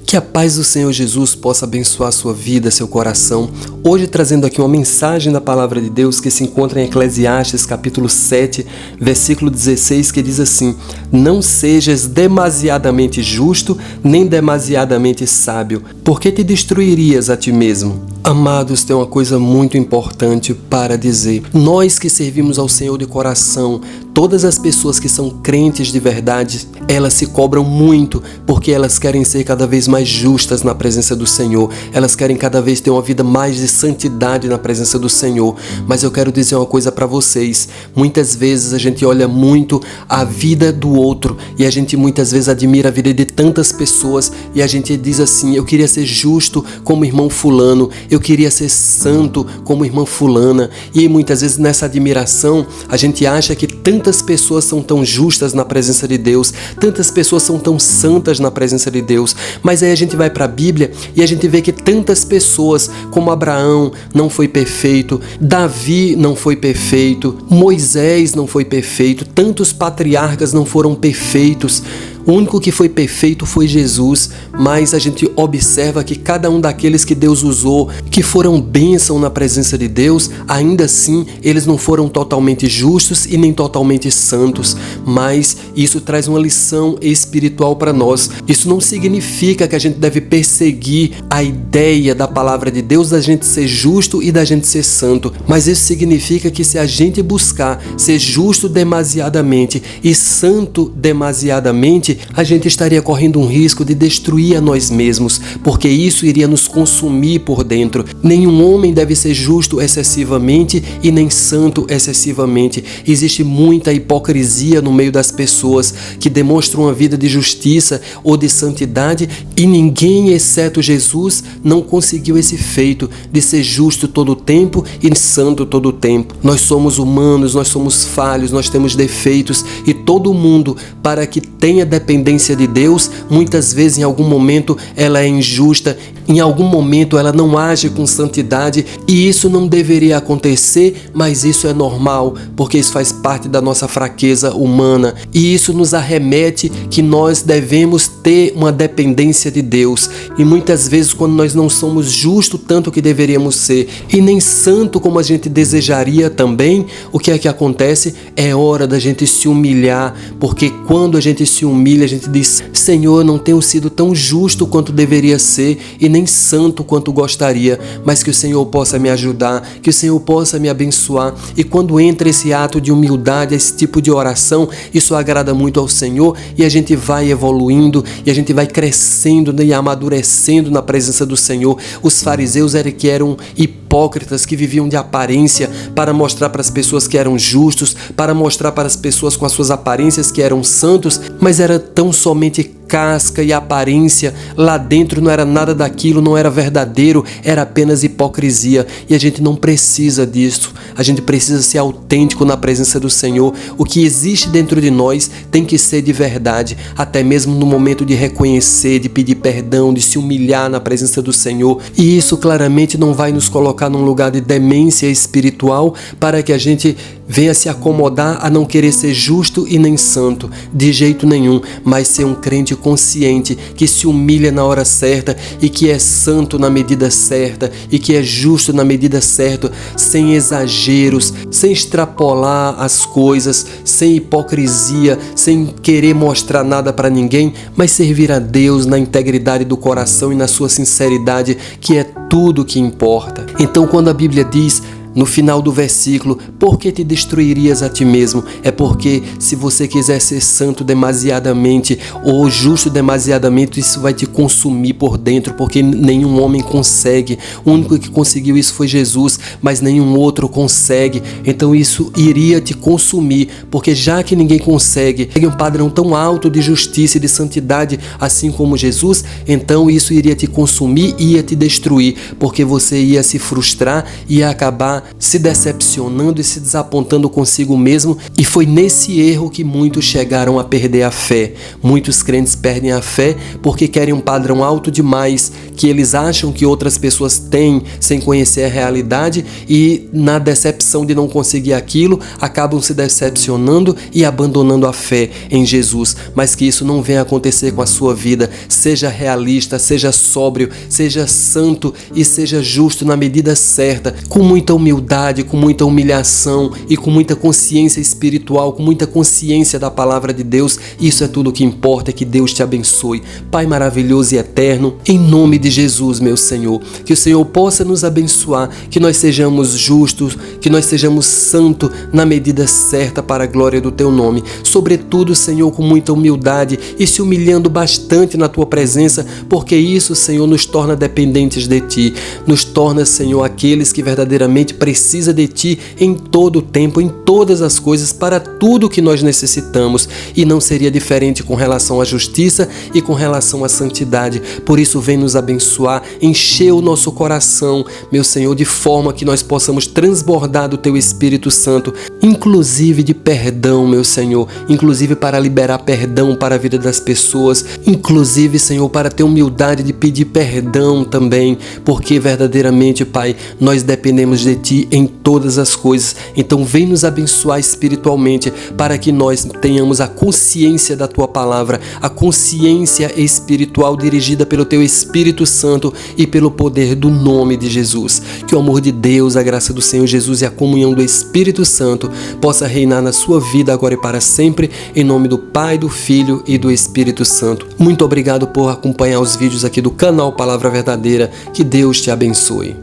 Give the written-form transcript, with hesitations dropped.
Que a paz do Senhor Jesus possa abençoar a sua vida, seu coração. Hoje trazendo aqui uma mensagem da palavra de Deus que se encontra em Eclesiastes capítulo 7, versículo 16, que diz assim: não sejas demasiadamente justo, nem demasiadamente sábio, porque te destruirias a ti mesmo. Amados, tem uma coisa muito importante para dizer. Nós que servimos ao Senhor de coração, todas as pessoas que são crentes de verdade, elas se cobram muito, porque elas querem ser cada vez mais justas na presença do Senhor. Elas querem cada vez ter uma vida mais de santidade na presença do Senhor. Mas eu quero dizer uma coisa para vocês. Muitas vezes a gente olha muito a vida do outro e a gente muitas vezes admira a vida de tantas pessoas e a gente diz assim: eu queria ser justo como o irmão fulano, eu queria ser santo como a irmã fulana. E muitas vezes nessa admiração a gente acha que tantas pessoas são tão justas na presença de Deus, tantas pessoas são tão santas na presença de Deus. Mas aí a gente vai para a Bíblia e a gente vê que tantas pessoas, como Abraão não foi perfeito, Davi não foi perfeito, Moisés não foi perfeito, tantos patriarcas não foram perfeitos. O único que foi perfeito foi Jesus, mas a gente observa que cada um daqueles que Deus usou, que foram bênção na presença de Deus, ainda assim eles não foram totalmente justos e nem totalmente santos. Mas isso traz uma lição espiritual para nós. Isso não significa que a gente deve perseguir a ideia da palavra de Deus da gente ser justo e da gente ser santo, mas isso significa que se a gente buscar ser justo demasiadamente e santo demasiadamente, a gente estaria correndo um risco de destruir a nós mesmos, porque isso iria nos consumir por dentro. Nenhum homem deve ser justo excessivamente e nem santo excessivamente. Existe muita hipocrisia no meio das pessoas que demonstram uma vida de justiça ou de santidade, e ninguém, exceto Jesus, não conseguiu esse feito de ser justo todo o tempo e santo todo o tempo. Nós somos humanos, nós somos falhos, nós temos defeitos, e todo mundo, para que tenha dependência de Deus, muitas vezes em algum momento ela é injusta, em algum momento ela não age com santidade, e isso não deveria acontecer, mas isso é normal, porque isso faz parte da nossa fraqueza humana, e isso nos arremete que nós devemos ter uma dependência de Deus. E muitas vezes, quando nós não somos justos tanto que deveríamos ser, e nem santo como a gente desejaria também, o que é que acontece? É hora da gente se humilhar, porque quando a gente se humilha, a gente diz: Senhor, eu não tenho sido tão justo quanto deveria ser e nem santo quanto gostaria, mas que o Senhor possa me ajudar, que o Senhor possa me abençoar. E quando entra esse ato de humildade, esse tipo de oração, isso agrada muito ao Senhor, e a gente vai evoluindo e a gente vai crescendo e amadurecendo na presença do Senhor. Os fariseus eram hipócritas que viviam de aparência para mostrar para as pessoas que eram justos, para mostrar para as pessoas com as suas aparências que eram santos, mas era tão somente casca e aparência. Lá dentro não era nada daquilo, não era verdadeiro, era apenas hipocrisia. E a gente não precisa disso. A gente precisa ser autêntico na presença do Senhor. O que existe dentro de nós tem que ser de verdade, até mesmo no momento de reconhecer, de pedir perdão, de se humilhar na presença do Senhor. E isso claramente não vai nos colocar num lugar de demência espiritual, para que a gente venha se acomodar a não querer ser justo e nem santo, de jeito nenhum, mas ser um crente consciente, que se humilha na hora certa e que é santo na medida certa e que é justo na medida certa, sem exageros, sem extrapolar as coisas, sem hipocrisia, sem querer mostrar nada para ninguém, mas servir a Deus na integridade do coração e na sua sinceridade, que é tudo que importa. Então, quando a Bíblia diz no final do versículo: por que te destruirias a ti mesmo? É porque se você quiser ser santo demasiadamente ou justo demasiadamente, isso vai te consumir por dentro, porque nenhum homem consegue. O único que conseguiu isso foi Jesus, mas nenhum outro consegue. Então isso iria te consumir, porque já que ninguém consegue um padrão tão alto de justiça e de santidade assim como Jesus, então isso iria te consumir e ia te destruir, porque você ia se frustrar e ia acabar se decepcionando e se desapontando consigo mesmo, e foi nesse erro que muitos chegaram a perder a fé. Muitos crentes perdem a fé porque querem um padrão alto demais, que eles acham que outras pessoas têm sem conhecer a realidade, e na decepção de não conseguir aquilo, acabam se decepcionando e abandonando a fé em Jesus. Mas que isso não venha acontecer com a sua vida. Seja realista, seja sóbrio, seja santo e seja justo na medida certa, com muita humildade, com muita humilhação e com muita consciência espiritual, com muita consciência da palavra de Deus. Isso é tudo o que importa. É que Deus te abençoe. Pai maravilhoso e eterno, em nome de Jesus, meu Senhor, que o Senhor possa nos abençoar, que nós sejamos justos, que nós sejamos santos na medida certa para a glória do Teu nome. Sobretudo, Senhor, com muita humildade e se humilhando bastante na Tua presença, porque isso, Senhor, nos torna dependentes de Ti, nos torna, Senhor, aqueles que verdadeiramente precisam de Ti em todo o tempo, em todas as coisas, para tudo que nós necessitamos, e não seria diferente com relação à justiça e com relação à santidade. Por isso, vem nos abençoar, encher o nosso coração, meu Senhor, de forma que nós possamos transbordar do Teu Espírito Santo, inclusive de perdão, meu Senhor, inclusive para liberar perdão para a vida das pessoas, inclusive, Senhor, para ter humildade de pedir perdão também, porque verdadeiramente, Pai, nós dependemos de Ti em todas as coisas. Então vem nos abençoar espiritualmente, para que nós tenhamos a consciência da Tua palavra, a consciência espiritual dirigida pelo Teu Espírito Santo e pelo poder do nome de Jesus. Que o amor de Deus, a graça do Senhor Jesus e a comunhão do Espírito Santo possa reinar na sua vida agora e para sempre, em nome do Pai, do Filho e do Espírito Santo. Muito obrigado por acompanhar os vídeos aqui do canal Palavra Verdadeira. Que Deus te abençoe.